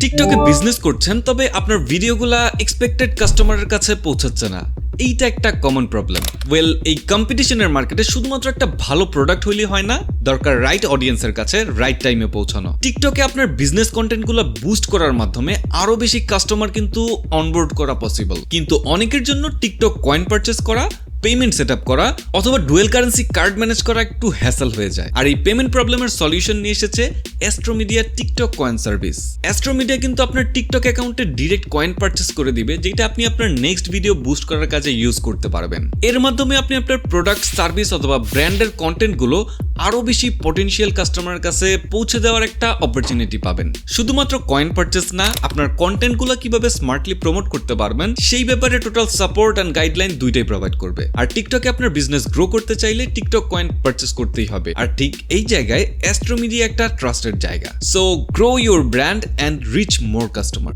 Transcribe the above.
টিকটকে বিজনেস করছেন তবে আপনার ভিডিওগুলা এক্সপেক্টেড কাস্টমারের কাছে পৌঁছাচ্ছে না। এইটা একটা কমন প্রবলেম। এই কম্পিটিশনের মার্কেটে শুধুমাত্র একটা ভালো প্রোডাক্ট হইলে হয় না, দরকার রাইট অডিয়েন্সের কাছে রাইট টাইমে পৌঁছানো। টিকটকে আপনার বিজনেস কন্টেন্টগুলো বুস্ট করার মাধ্যমে আরো বেশি কাস্টমার কিন্তু অনবোর্ড করা পসিবল। কিন্তু অনেকের জন্য টিকটক কয়েন পারচেস করা, পেমেন্ট সেট আপ করা অথবা ডুয়েল কারেন্সি কার্ড ম্যানেজ করা একটু হ্যাসেল হয়ে যায়। আর এই পেমেন্ট প্রবলেমের সলিউশন নিয়ে এসেছে অ্যাস্ট্রোমিডিয়া টিকটক কয়েন সার্ভিস। অ্যাস্ট্রোমিডিয়া কিন্তু আপনার টিকটক অ্যাকাউন্টে ডিরেক্ট কয়েন পারচেস করে দিবে, যেটা আপনি আপনার নেক্সট ভিডিও বুস্ট করার কাজে ইউজ করতে পারবেন। এর মাধ্যমে আপনি আপনার প্রোডাক্ট, সার্ভিস অথবা ব্র্যান্ডের কন্টেন্টগুলো আরো বেশি পটেনশিয়াল কাস্টমারের কাছে পৌঁছে দেওয়ার একটা অপরচুনিটি পাবেন। শুধুমাত্র কয়েন পারচেস না, আপনার কন্টেন্টগুলো কিভাবে স্মার্টলি প্রমোট করতে পারবেন সেই ব্যাপারে টোটাল সাপোর্ট অ্যান্ড গাইডলাইন দুইটাই প্রোভাইড করবে। আর টিকটকে আপনার বিজনেস গ্রো করতে চাইলে টিকটক কয়েন পারচেস করতেই হবে। আর ঠিক এই জায়গায় অ্যাস্ট্রোমিডিয়া একটা ট্রাস্টেড জায়গা। So grow your brand and rich more customer.